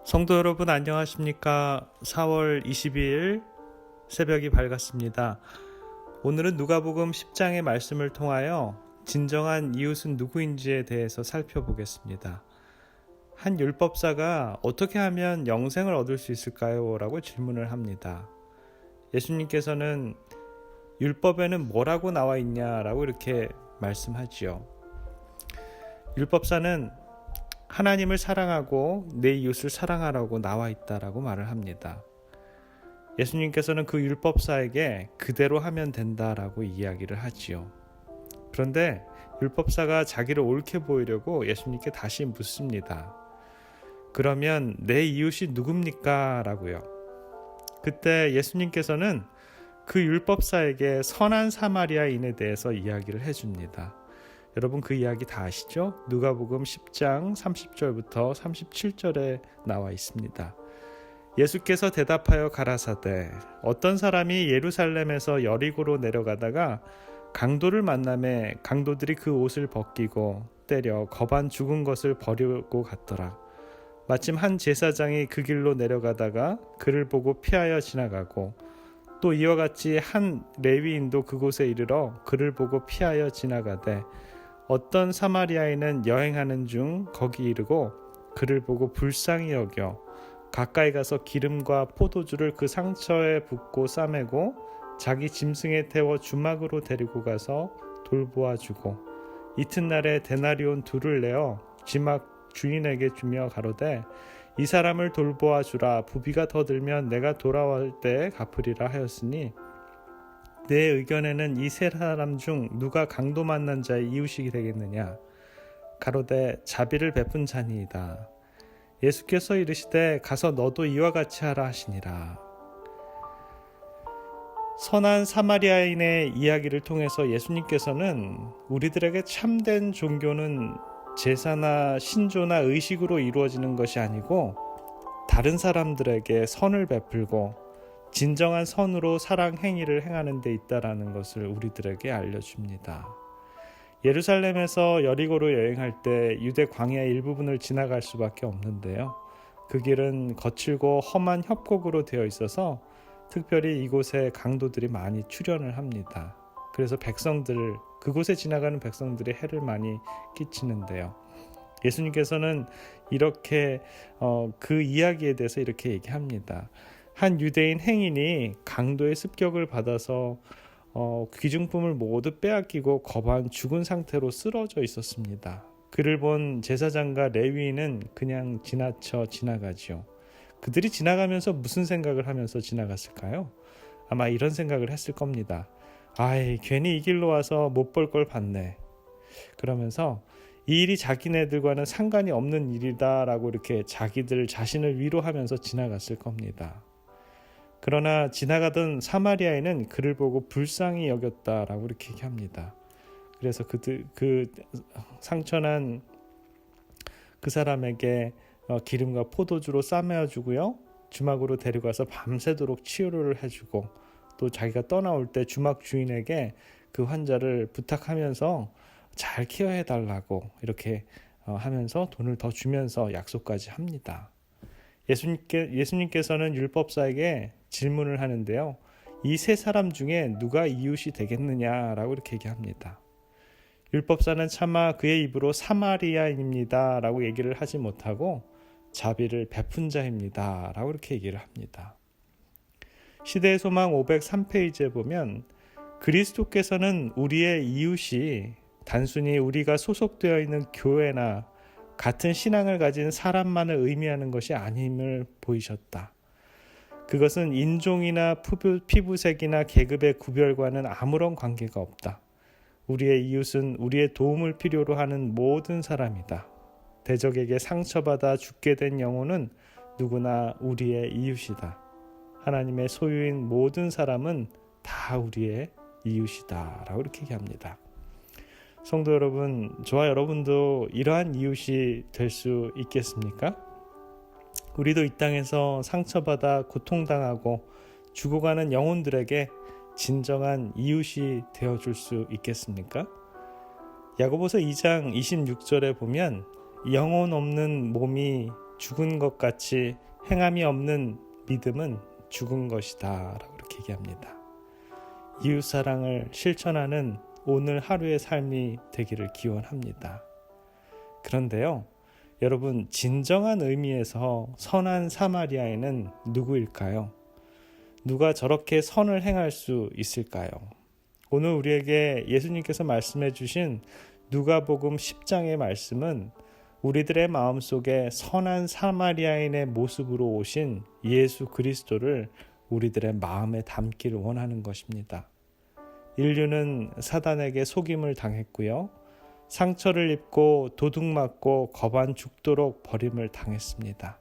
성도 여러분 안녕하십니까? 4월 22일 새벽이 밝았습니다. 오늘은 누가복음 10장의 말씀을 통하여 진정한 이웃은 누구인지에 대해서 살펴보겠습니다. 한 율법사가 어떻게 하면 영생을 얻을 수 있을까요? 라고 질문을 합니다. 예수님께서는 율법에는 뭐라고 나와 있냐라고 이렇게 말씀하지요. 율법사는 하나님을 사랑하고 내 이웃을 사랑하라고 나와 있다라고 말을 합니다. 예수님께서는 그 율법사에게 그대로 하면 된다라고 이야기를 하지요. 그런데 율법사가 자기를 옳게 보이려고 예수님께 다시 묻습니다. 그러면 내 이웃이 누굽니까? 라고요. 그때 예수님께서는 그 율법사에게 선한 사마리아인에 대해서 이야기를 해줍니다. 여러분 그 이야기 다 아시죠? 누가복음 10장 30절부터 37절에 나와 있습니다. 예수께서 대답하여 가라사대 어떤 사람이 예루살렘에서 여리고로 내려가다가 강도를 만나매 강도들이 그 옷을 벗기고 때려 겁안 죽은 것을 버리고 갔더라. 마침 한 제사장이 그 길로 내려가다가 그를 보고 피하여 지나가고 또 이와 같이 한 레위인도 그곳에 이르러 그를 보고 피하여 지나가되 어떤 사마리아인은 여행하는 중 거기 이르고 그를 보고 불쌍히 여겨 가까이 가서 기름과 포도주를 그 상처에 붓고 싸매고 자기 짐승에 태워 주막으로 데리고 가서 돌보아주고 이튿날에 데나리온 둘을 내어 지막 주인에게 주며 가로되 이 사람을 돌보아주라 부비가 더 들면 내가 돌아올 때 갚으리라 하였으니 내 의견에는 이 세 사람 중 누가 강도 만난 자의 이웃이 되겠느냐? 가로되 자비를 베푼 자니이다. 예수께서 이르시되 가서 너도 이와 같이 하라 하시니라. 선한 사마리아인의 이야기를 통해서 예수님께서는 우리들에게 참된 종교는 제사나 신조나 의식으로 이루어지는 것이 아니고 다른 사람들에게 선을 베풀고 진정한 선으로 사랑 행위를 행하는 데 있다라는 것을 우리들에게 알려줍니다. 예루살렘에서 여리고로 여행할 때 유대 광야 일부분을 지나갈 수밖에 없는데요. 그 길은 거칠고 험한 협곡으로 되어 있어서 특별히 이곳에 강도들이 많이 출현을 합니다. 그래서 그곳에 지나가는 백성들이 해를 많이 끼치는데요. 예수님께서는 이렇게 그 이야기에 대해서 이렇게 얘기합니다. 한 유대인 행인이 강도의 습격을 받아서 귀중품을 모두 빼앗기고 겁안 죽은 상태로 쓰러져 있었습니다. 그를 본 제사장과 레위인은 그냥 지나가지요. 그들이 지나가면서 무슨 생각을 하면서 지나갔을까요? 아마 이런 생각을 했을 겁니다. 아이, 괜히 이 길로 와서 못 볼 걸 봤네. 그러면서 이 일이 자기네들과는 상관이 없는 일이다라고 이렇게 자기들 자신을 위로하면서 지나갔을 겁니다. 그러나 지나가던 사마리아인은 그를 보고 불쌍히 여겼다라고 이렇게 얘기합니다. 그래서 그 상처난 그 사람에게 기름과 포도주로 싸매어주고요. 주막으로 데려가서 밤새도록 치료를 해주고 또 자기가 떠나올 때 주막 주인에게 그 환자를 부탁하면서 잘 케어해달라고 이렇게 하면서 돈을 더 주면서 약속까지 합니다. 예수님께서는 율법사에게 질문을 하는데요. 이 세 사람 중에 누가 이웃이 되겠느냐라고 이렇게 얘기합니다. 율법사는 차마 그의 입으로 사마리아인입니다 라고 얘기를 하지 못하고 자비를 베푼 자입니다 라고 이렇게 얘기를 합니다. 시대의 소망 503페이지에 보면 그리스도께서는 우리의 이웃이 단순히 우리가 소속되어 있는 교회나 같은 신앙을 가진 사람만을 의미하는 것이 아님을 보이셨다. 그것은 인종이나 피부색이나 계급의 구별과는 아무런 관계가 없다. 우리의 이웃은 우리의 도움을 필요로 하는 모든 사람이다. 대적에게 상처받아 죽게 된 영혼은 누구나 우리의 이웃이다. 하나님의 소유인 모든 사람은 다 우리의 이웃이다 라고 이렇게 얘기합니다. 성도 여러분, 저와 여러분도 이러한 이웃이 될 수 있겠습니까? 우리도 이 땅에서 상처받아 고통당하고 죽어가는 영혼들에게 진정한 이웃이 되어줄 수 있겠습니까? 야고보서 2장 26절에 보면 영혼 없는 몸이 죽은 것 같이 행함이 없는 믿음은 죽은 것이다 라고 이렇게 얘기합니다. 이웃사랑을 실천하는 오늘 하루의 삶이 되기를 기원합니다. 그런데요, 여러분, 진정한 의미에서 선한 사마리아인은 누구일까요? 누가 저렇게 선을 행할 수 있을까요? 오늘 우리에게 예수님께서 말씀해 주신 누가복음 10장의 말씀은 우리들의 마음속에 선한 사마리아인의 모습으로 오신 예수 그리스도를 우리들의 마음에 담기를 원하는 것입니다. 인류는 사단에게 속임을 당했고요. 상처를 입고 도둑맞고 겁안 죽도록 버림을 당했습니다.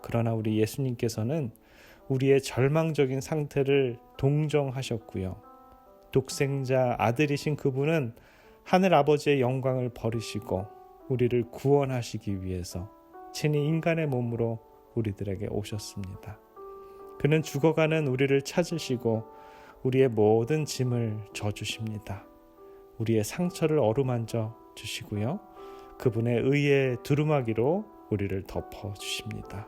그러나 우리 예수님께서는 우리의 절망적인 상태를 동정하셨고요. 독생자 아들이신 그분은 하늘 아버지의 영광을 버리시고 우리를 구원하시기 위해서 친히 인간의 몸으로 우리들에게 오셨습니다. 그는 죽어가는 우리를 찾으시고 우리의 모든 짐을 져주십니다. 우리의 상처를 어루만져 주시고요. 그분의 의의 두루마기로 우리를 덮어주십니다.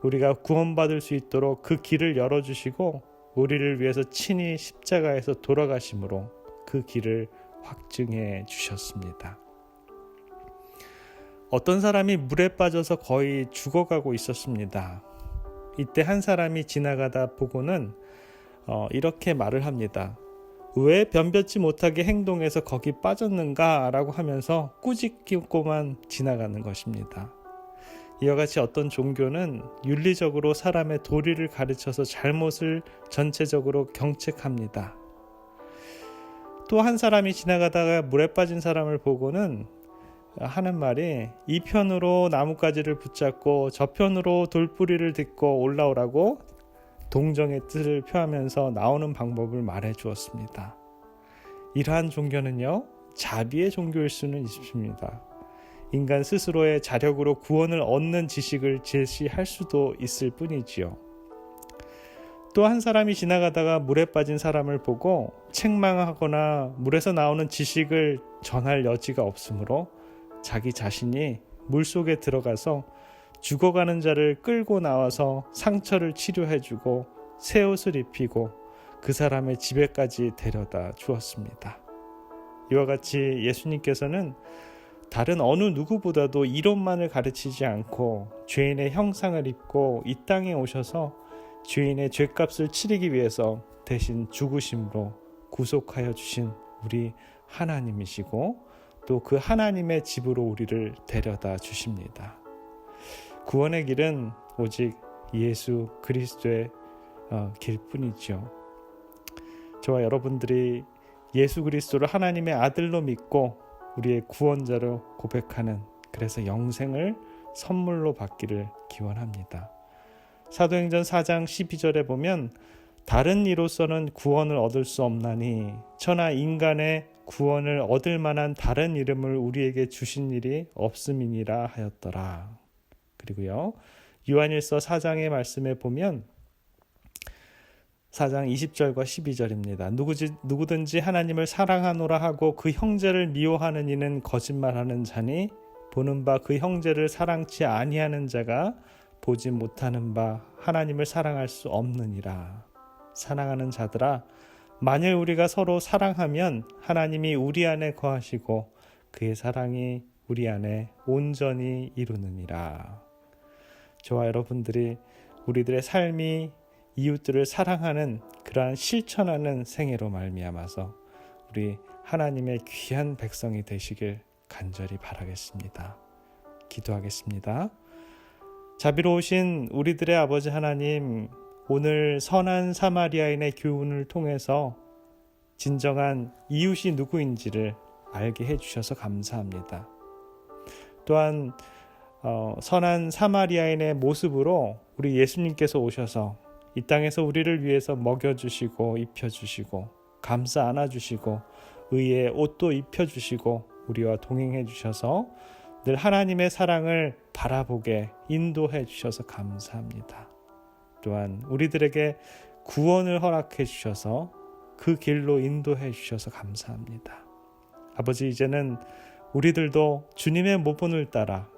우리가 구원받을 수 있도록 그 길을 열어주시고 우리를 위해서 친히 십자가에서 돌아가심으로 그 길을 확증해 주셨습니다. 어떤 사람이 물에 빠져서 거의 죽어가고 있었습니다. 이때 한 사람이 지나가다 보고는 이렇게 말을 합니다. 왜 변변치 못하게 행동해서 거기 빠졌는가? 라고 하면서 꾸짖고만 지나가는 것입니다. 이와 같이 어떤 종교는 윤리적으로 사람의 도리를 가르쳐서 잘못을 전체적으로 경책합니다. 또 한 사람이 지나가다가 물에 빠진 사람을 보고는 하는 말이 이 편으로 나뭇가지를 붙잡고 저편으로 돌뿌리를 딛고 올라오라고 동정의 뜻을 표하면서 나오는 방법을 말해 주었습니다. 이러한 종교는요, 자비의 종교일 수는 있습니다. 인간 스스로의 자력으로 구원을 얻는 지식을 제시할 수도 있을 뿐이지요. 또 한 사람이 지나가다가 물에 빠진 사람을 보고 책망하거나 물에서 나오는 지식을 전할 여지가 없으므로 자기 자신이 물속에 들어가서 죽어가는 자를 끌고 나와서 상처를 치료해주고 새 옷을 입히고 그 사람의 집에까지 데려다 주었습니다. 이와 같이 예수님께서는 다른 어느 누구보다도 이론만을 가르치지 않고 죄인의 형상을 입고 이 땅에 오셔서 죄인의 죄값을 치르기 위해서 대신 죽으심으로 구속하여 주신 우리 하나님이시고 또 그 하나님의 집으로 우리를 데려다 주십니다. 구원의 길은 오직 예수 그리스도의 길뿐이죠. 저와 여러분들이 예수 그리스도를 하나님의 아들로 믿고 우리의 구원자로 고백하는, 그래서 영생을 선물로 받기를 기원합니다. 사도행전 4장 12절에 보면 다른 이로서는 구원을 얻을 수 없나니 천하 인간의 구원을 얻을 만한 다른 이름을 우리에게 주신 일이 없음이니라 하였더라. 그리고요, 요한일서 4장의 말씀에 보면 4장 20절과 12절입니다. 누구든지 하나님을 사랑하노라 하고 그 형제를 미워하는 이는 거짓말하는 자니 보는 바 그 형제를 사랑치 아니하는 자가 보지 못하는 바 하나님을 사랑할 수 없느니라. 사랑하는 자들아, 만일 우리가 서로 사랑하면 하나님이 우리 안에 거하시고 그의 사랑이 우리 안에 온전히 이루느니라. 저와 여러분들이 우리들의 삶이 이웃들을 사랑하는 그러한 실천하는 생애로 말미암아서 우리 하나님의 귀한 백성이 되시길 간절히 바라겠습니다. 기도하겠습니다. 자비로우신 우리들의 아버지 하나님, 오늘 선한 사마리아인의 교훈을 통해서 진정한 이웃이 누구인지를 알게 해주셔서 감사합니다. 또한 선한 사마리아인의 모습으로 우리 예수님께서 오셔서 이 땅에서 우리를 위해서 먹여주시고 입혀주시고 감싸 안아주시고 의의 옷도 입혀주시고 우리와 동행해 주셔서 늘 하나님의 사랑을 바라보게 인도해 주셔서 감사합니다. 또한 우리들에게 구원을 허락해 주셔서 그 길로 인도해 주셔서 감사합니다. 아버지, 이제는 우리들도 주님의 모본을 따라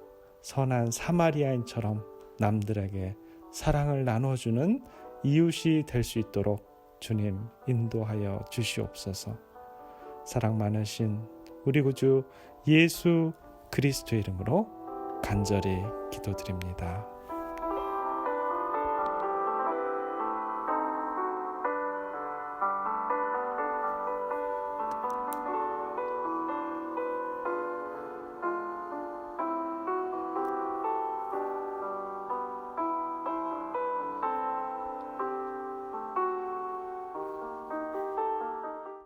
선한 사마리아인처럼 남들에게 사랑을 나눠주는 이웃이 될 수 있도록 주님 인도하여 주시옵소서. 사랑 많으신 우리 구주 예수 그리스도의 이름으로 간절히 기도드립니다.